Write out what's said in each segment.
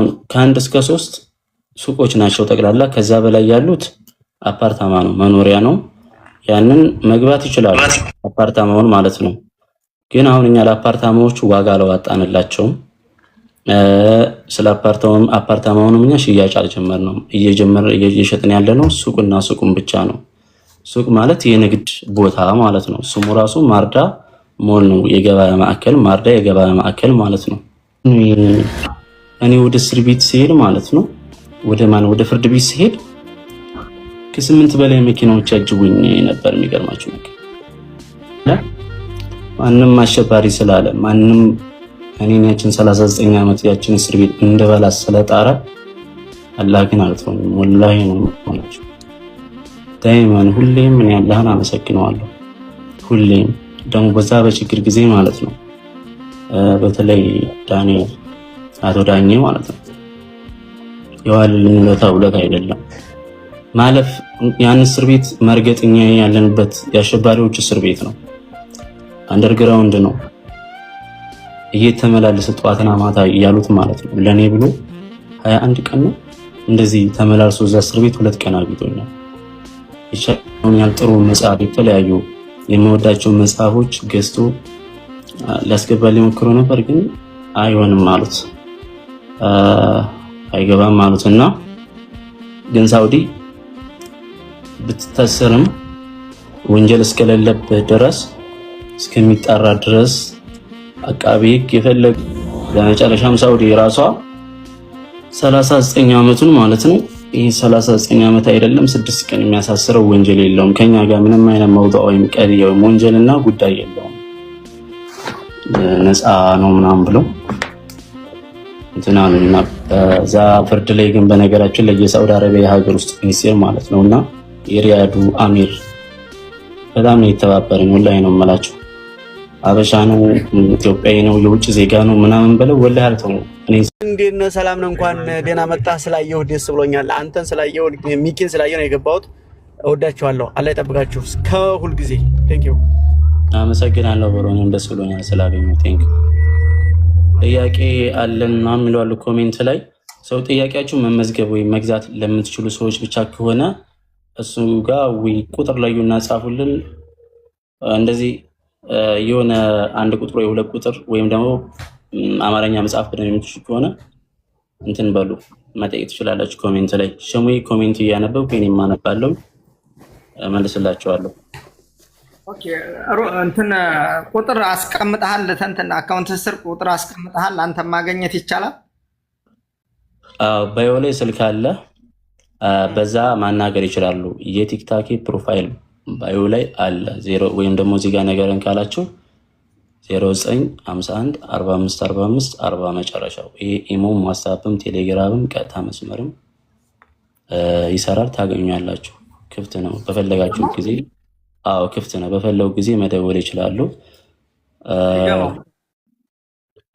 አሁን ከአንድ እስከ 3 ሱቆች ናቸው ጠቅላላ። ከዛ በላይ ያሉት አፓርታማ ነው፣ መኖሪያ ነው። ያንን መግባት ይችላሉ አፓርታማውን ማለት ነው። ግን አሁን እኛ ለአፓርታማዎቹ ዋጋ አላወጣንላቸውም። ስለ አፓርታማውንም እኛ ሽያጭ አልጀመርንም። እየሸጥን ያለነው ሱቅና ሱቁን ብቻ ነው። ሱቅ ማለት የንግድ ቦታ ማለት ነው። ስሙ ራሱ ማርዳ ሞል ነው፣ የገበያ ማዕከል። ማርዳ የገበያ ማዕከል ማለት ነው። እኔ ወደ እስር ቤት ሲሄድ ማለት ነው ወደ ፍርድ ቤት ሲሄድ ከ8 በላይ መኪናዎች ያጅቡኝ ነበር። የሚገርማችሁ ነገር ማንም አሸባሪ ስላለ ማንም እኔን ያችን 39 ዓመት ያችን እስር ቤት እንደበላ ስለጣረ አላህ ግን አልተወኝም። ወላሂ ነው ማለት ነው። ዳይማን ሁሌም እኔ አላህን አመሰግነዋለሁ። ሁሌም ደግሞ በዛ በችግር ጊዜ ማለት ነው። በተለይ ዳንኤል አቶ ዳኜ ማለት ነው የዋልልኝ ለታውለት አይደለም ማለፍ ያን እስር ቤት መርገጥኛ ያለንበት የአሸባሪዎች እስር ቤት ነው። አንደርግራውንድ ነው እየተመላለሰ ጧትና ማታ እያሉት ማለት ነው። ለኔ ብሎ 21 ቀን ነው እንደዚህ ተመላልሶ እዛ እስር ቤት 2 ቀን አግኝቶኛል። ይቻላል ያልጥሩ መጽሐፍ የተለያዩ የሚወዳቸው መጽሐፎች ገዝቶ ሊያስገባልኝ ሞክሮ ነበር፣ ግን አይሆንም አሉት፣ አይገባም አሉትና ግን ሳውዲ ብትታሰርም ወንጀል እስከሌለበት ድረስ እስከሚጣራ ድረስ አቃቤ ሕግ የፈለገ በመጨረሻም ሳውዲ ራሷ 39 ዓመቱን ማለት ነው። ይሄ 39 ዓመት አይደለም 6 ቀን የሚያሳስረው ወንጀል የለውም። ከኛ ጋር ምንም አይነት መውጣት ወይም ቀሪው ወንጀልና ጉዳይ የለውም፣ ነፃ ነው ምናምን ብሎ እንትናንና በዛ ፍርድ ላይ ግን በነገራችን ላይ የሳውዲ አረቢያ ሀገር ውስጥ ሚኒስቴር ማለት ነውና የሪያዱ አሚር በጣም ነው የተባበረኝ። ወላሂ ነው የምላቸው። አበሻ ነው ኢትዮጵያዊ ነው የውጭ ዜጋ ነው ምናምን ብለው ወላሂ አልተው። እኔ እንዴት ነህ? ሰላም ነው። እንኳን ደህና መጣህ። ስላየሁ ደስ ብሎኛል። አንተን ስላየሁ ሚኪን ስላየሁ ነው የገባሁት። እወዳችኋለሁ። አላህ ይጠብቃችሁ እስከ ሁል ጊዜ። ቴንክ ዩ። አመሰግናለሁ። በሮንም ደስ ብሎኛል ስላገኘሁ። ቴንክ ዩ። ጥያቄ አለን ምናምን የሚለው ኮሜንት ላይ ሰው ጥያቄያችሁ መመዝገብ ወይም መግዛት ለምትችሉ ሰዎች ብቻ ከሆነ እሱ ጋር ቁጥር ላዩና ጻፉልን። እንደዚህ የሆነ 1 ቁጥር ወይ 2 ቁጥር ወይም ደግሞ አማርኛ መጽሐፍ ብለን የምትችሉ ከሆነ እንትን በሉ መጠየቅ ትችላላችሁ ኮሜንት ላይ። ሸሙይ ኮሜንት እያነበብኩ እኔም አነባለሁ መልስላችኋለሁ። ኦኬ እንትን ቁጥር አስቀምጠሃል፣ እንትን አካውንት ስር ቁጥር አስቀምጠሃል፣ አንተ ማግኘት ይቻላል። ባዮ ላይ ስልክ አለ፣ በዛ ማናገር ይችላሉ። የቲክታክ ፕሮፋይል ባዮ ላይ አለ 0 ወይም ደግሞ እዚህ ጋር ነገርን ካላችሁ 0951 45 45 40 መጨረሻው። ይሄ ኢሞም ዋትስአፕም ቴሌግራምም ቀጥታ መስመርም ይሰራል፣ ታገኙኛላችሁ። ክፍት ነው በፈለጋችሁ ጊዜ። አዎ ክፍት ነው፣ በፈለጉ ጊዜ መደወል ይችላሉ።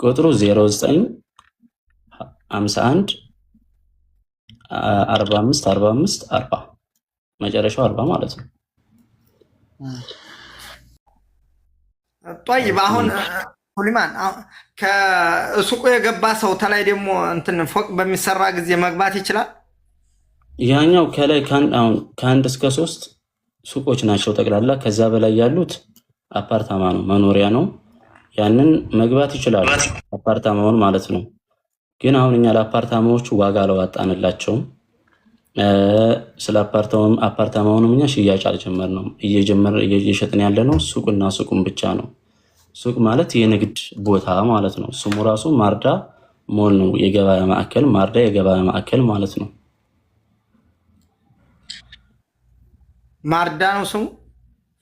ቁጥሩ 0951 45 45 40 መጨረሻው 40 ማለት ነው። طيب አሁን ሱሊማን ከሱቁ የገባ ሰው ተላይ ደግሞ እንትን ፎቅ በሚሰራ ጊዜ መግባት ይችላል። ያኛው ከላይ ከአንድ እስከ 3 ሱቆች ናቸው ጠቅላላ። ከዛ በላይ ያሉት አፓርታማ ነው፣ መኖሪያ ነው። ያንን መግባት ይችላሉ አፓርታማውን ማለት ነው። ግን አሁን እኛ ለአፓርታማዎቹ ዋጋ አላወጣንላቸውም። ስለ አፓርታማውንም እኛ ሽያጭ አልጀመርንም። እየሸጥን ያለነው ሱቅና ሱቁን ብቻ ነው። ሱቅ ማለት የንግድ ቦታ ማለት ነው። ስሙ ራሱ ማርዳ ሞል ነው፣ የገበያ ማዕከል። ማርዳ የገበያ ማዕከል ማለት ነው። ማርዳ ነው ስሙ።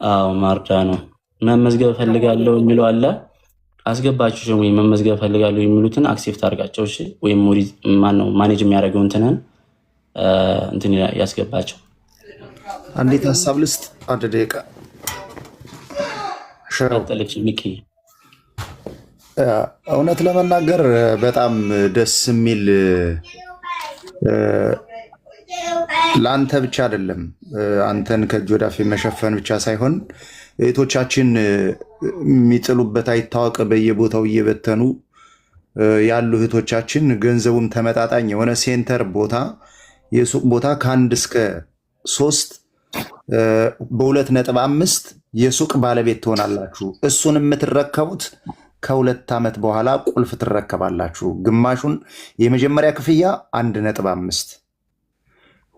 አዎ ማርዳ ነው። መመዝገብ ፈልጋለሁ የሚለው አለ፣ አስገባችሁ። ሸሙ መመዝገብ ፈልጋለሁ የሚሉትን አክሴፕት አድርጋቸው። እሺ ወይም ማነው ማኔጅ የሚያደርገው እንትን ያስገባቸው። አንዴት ሀሳብ ልስጥ፣ 1 ደቂቃ ሸራውጠልክ ሚኪ። እውነት ለመናገር በጣም ደስ የሚል ለአንተ ብቻ አይደለም፣ አንተን ከእጅ ወዳፍ መሸፈን ብቻ ሳይሆን እህቶቻችን የሚጥሉበት አይታወቅ በየቦታው እየበተኑ ያሉ እህቶቻችን ገንዘቡም ተመጣጣኝ የሆነ ሴንተር ቦታ የሱቅ ቦታ ከ1 እስከ 3 በ2.5 የሱቅ ባለቤት ትሆናላችሁ። እሱን የምትረከቡት ከ2 ዓመት በኋላ ቁልፍ ትረከባላችሁ። ግማሹን የመጀመሪያ ክፍያ 1.5፣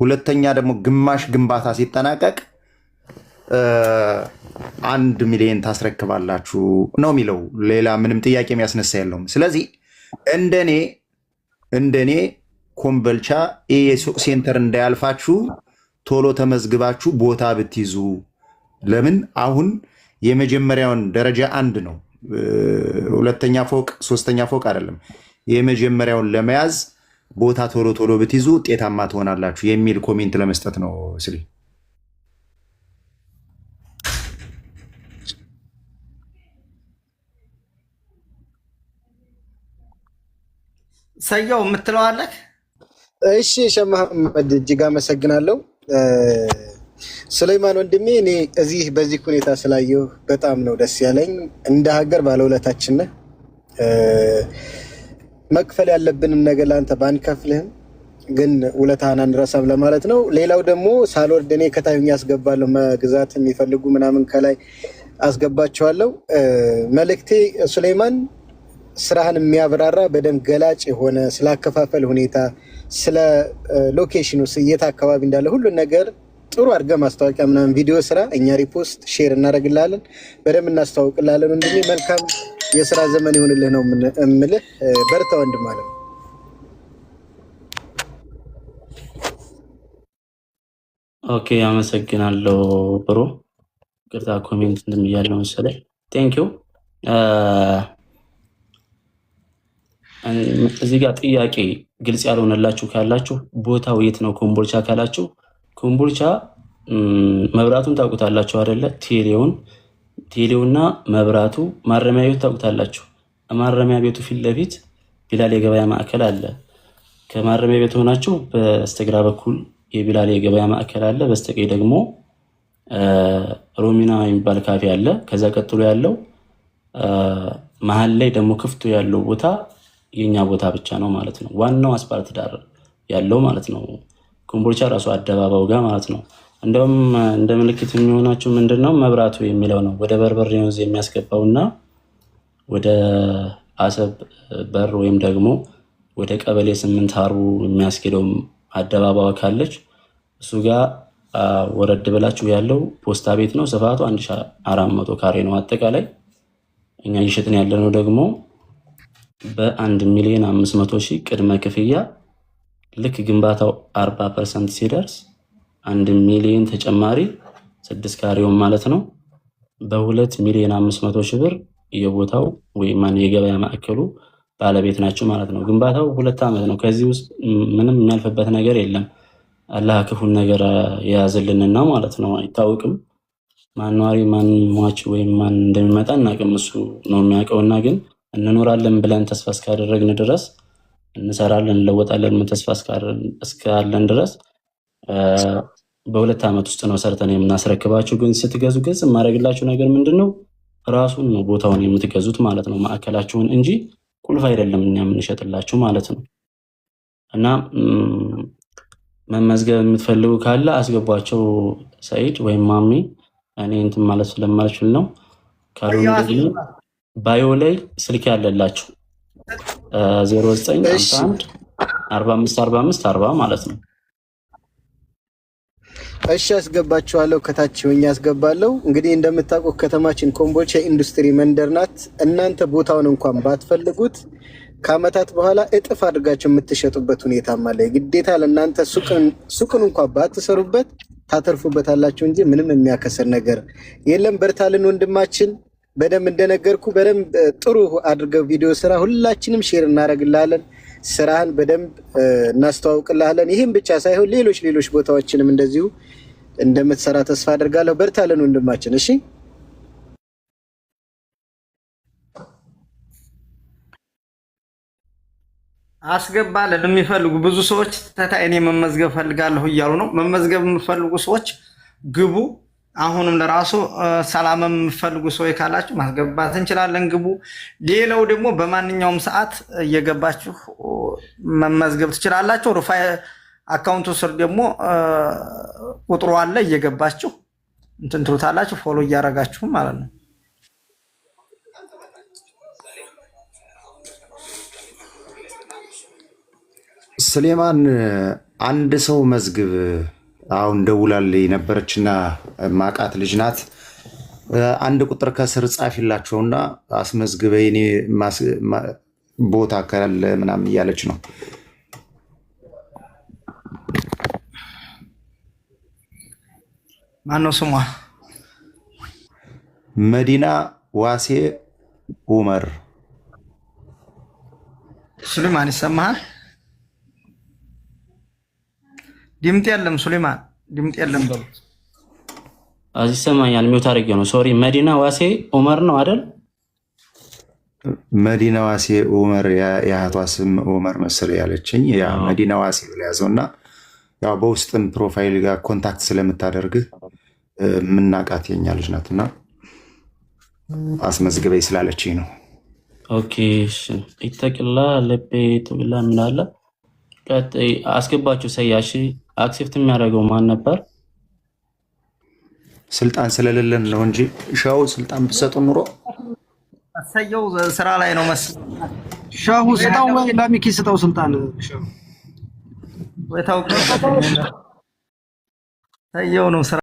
ሁለተኛ ደግሞ ግማሽ ግንባታ ሲጠናቀቅ 1 ሚሊዮን ታስረክባላችሁ ነው የሚለው። ሌላ ምንም ጥያቄ የሚያስነሳ የለውም። ስለዚህ እንደኔ ኮምቦልቻ የሱቅ ሴንተር እንዳያልፋችሁ ቶሎ ተመዝግባችሁ ቦታ ብትይዙ። ለምን አሁን የመጀመሪያውን ደረጃ 1 ነው፣ 2ኛ ፎቅ 3ኛ ፎቅ አይደለም። የመጀመሪያውን ለመያዝ ቦታ ቶሎ ቶሎ ብትይዙ ውጤታማ ትሆናላችሁ የሚል ኮሜንት ለመስጠት ነው። ስለ ሰየው የምትለው አለህ? እሺ ሸህ መሐመድ እጅግ አመሰግናለሁ። ሱለይማን ወንድሜ እኔ እዚህ በዚህ ሁኔታ ስላየሁ በጣም ነው ደስ ያለኝ። እንደ ሀገር ባለውለታችን ነህ። መክፈል ያለብንን ነገር ለአንተ ባንከፍልህም ግን ውለታህን አንረሳም ለማለት ነው። ሌላው ደግሞ ሳልወርድ እኔ ከታዩኝ ያስገባለሁ፣ መግዛት የሚፈልጉ ምናምን ከላይ አስገባቸዋለሁ። መልእክቴ ሱለይማን ስራህን የሚያብራራ በደንብ ገላጭ የሆነ ስላከፋፈል ሁኔታ፣ ስለ ሎኬሽኑ የት አካባቢ እንዳለ ሁሉን ነገር ጥሩ አድርገህ ማስታወቂያ ምናምን ቪዲዮ ስራ፣ እኛ ሪፖስት ሼር እናደርግልሃለን፣ በደንብ እናስተዋውቅልሃለን። ወንድሜ መልካም የስራ ዘመን ይሁንልህ ነው የምልህ። በርታ ወንድም አለ። ኦኬ አመሰግናለሁ ብሮ። ቅርታ ኮሜንት እንደሚያለው መሰለኝ። ቴንኪው። እዚህ ጋር ጥያቄ ግልጽ ያልሆነላችሁ ካላችሁ ቦታው የት ነው ኮምቦልቻ ካላችሁ፣ ኮምቦልቻ መብራቱን ታውቁታላችሁ አይደለ? ቴሌውና መብራቱ ማረሚያ ቤቱ ታውቁታላችሁ። ማረሚያ ቤቱ ፊት ለፊት ቢላል የገበያ ማዕከል አለ። ከማረሚያ ቤቱ ሆናችሁ በስተግራ በኩል የቢላል የገበያ ማዕከል አለ። በስተቀኝ ደግሞ ሮሚና የሚባል ካፌ አለ። ከዛ ቀጥሎ ያለው መሀል ላይ ደግሞ ክፍቱ ያለው ቦታ የኛ ቦታ ብቻ ነው ማለት ነው። ዋናው አስፓልት ዳር ያለው ማለት ነው። ኮምቦልቻ ራሱ አደባባዩ ጋር ማለት ነው። እንደውም እንደ ምልክት የሚሆናችሁ ምንድነው መብራቱ የሚለው ነው። ወደ በርበሬ ወንዝ የሚያስገባውና ወደ አሰብ በር ወይም ደግሞ ወደ ቀበሌ 8 ሀርቡ የሚያስኬደው አደባባዩ ካለች እሱ ጋር ወረድ ብላችሁ ያለው ፖስታ ቤት ነው። ስፋቱ 1400 ካሬ ነው አጠቃላይ። እኛ እየሸጥን ያለነው ደግሞ በ1,500,000 ቅድመ ክፍያ፣ ልክ ግንባታው 40% ሲደርስ 1 ሚሊዮን ተጨማሪ 6 ካሬውን ማለት ነው በ2,500,000 ብር የቦታው ወይም የገበያ ማዕከሉ ባለቤት ናቸው ማለት ነው። ግንባታው 2 ዓመት ነው። ከዚህ ውስጥ ምንም የሚያልፍበት ነገር የለም። አላህ ክፉን ነገር የያዝልንና ማለት ነው። አይታወቅም ማን ኗሪ ማን ሟች ወይም ማን እንደሚመጣ እናቅም፣ እሱ ነው የሚያውቀውና ግን እንኖራለን ብለን ተስፋ እስካደረግን ድረስ እንሰራለን፣ እንለወጣለን ተስፋ እስካለን ድረስ በ2 ዓመት ውስጥ ነው ሰርተን የምናስረክባችሁ። ግን ስትገዙ ገዝ የማደርግላችሁ ነገር ምንድነው ራሱን ነው ቦታውን የምትገዙት ማለት ነው፣ ማዕከላችሁን እንጂ ቁልፍ አይደለም እኛ የምንሸጥላችሁ ማለት ነው። እና መመዝገብ የምትፈልጉ ካለ አስገቧቸው፣ ሰይድ ወይም ማሚ። እኔ እንትን ማለት ስለማልችል ነው። ካልሆነ ደግሞ ባዮ ላይ ስልክ ያለላችሁ 0951 454540 ማለት ነው። እሺ አስገባችኋለሁ፣ ከታች ሆኜ አስገባለሁ። እንግዲህ እንደምታውቁት ከተማችን ኮምቦልቻ ኢንዱስትሪ መንደር ናት። እናንተ ቦታውን እንኳን ባትፈልጉት ከአመታት በኋላ እጥፍ አድርጋችሁ የምትሸጡበት ሁኔታ አለ። ግዴታ ለእናንተ ሱቅን እንኳን ባትሰሩበት ታተርፉበታላችሁ እንጂ ምንም የሚያከስር ነገር የለም። በርታልን ወንድማችን። በደንብ እንደነገርኩ በደንብ ጥሩ አድርገው ቪዲዮ ስራ፣ ሁላችንም ሼር እናደርግልሃለን። ስራህን በደንብ እናስተዋውቅልሃለን። ይህም ብቻ ሳይሆን ሌሎች ቦታዎችንም እንደዚሁ እንደምትሰራ ተስፋ አድርጋለሁ። በርታልን ወንድማችን። እሺ አስገባለን። የሚፈልጉ ብዙ ሰዎች እኔ መመዝገብ ፈልጋለሁ እያሉ ነው። መመዝገብ የሚፈልጉ ሰዎች ግቡ፣ አሁንም ለራሱ ሰላምም የምትፈልጉ ሰዎች ካላችሁ ማስገባት እንችላለን፣ ግቡ። ሌላው ደግሞ በማንኛውም ሰዓት እየገባችሁ መመዝገብ ትችላላችሁ። ሩፋይ አካውንቱ ስር ደግሞ ቁጥሩ አለ፣ እየገባችሁ እንትን ትሉታላችሁ፣ ፎሎ እያደረጋችሁ ማለት ነው። ስሌማን አንድ ሰው መዝግብ። አሁን ደውላልኝ ነበረችና ማቃት ልጅ ናት። አንድ ቁጥር ከስር ጻፊላቸውና አስመዝግበኝ እኔ ቦታ ካለ ምናምን እያለች ነው። ማነው ስሟ? መዲና ዋሴ ኡመር። ሱሌማን ይሰማሃል? ድምጥ የለም ሱሌማን፣ ድምጥ የለም በሉት። ይሰማኛል፣ ሚውት አድርጌ ነው። ሶሪ። መዲና ዋሴ ኡመር ነው አይደል? መዲና ዋሴ ኡመር፣ የእህቷ ስም ኡመር መሰለ ያለችኝ። ያ መዲና ዋሴ ብላ ያዘውና ያው በውስጥም ፕሮፋይል ጋር ኮንታክት ስለምታደርግህ ምናቃት የኛ ልጅ ናትና አስመዝግበኝ ስላለችኝ ነው። ኦኬ እሺ። ኢተቅላ ለቤ ተብላ ምን አለ ቀጥይ አስገባችሁ። ሰያሺ አክሴፕት የሚያደርገው ማን ነበር? ስልጣን ስለሌለን ነው እንጂ ሻው ስልጣን ብሰጡ ኑሮ ሰየው ስራ ላይ ነው መሰለኝ። ሻሁ ስጣው ወይ ለሚኪ ስጣው ስልጣን ወይ ታውቀው ሰየው ነው ስራ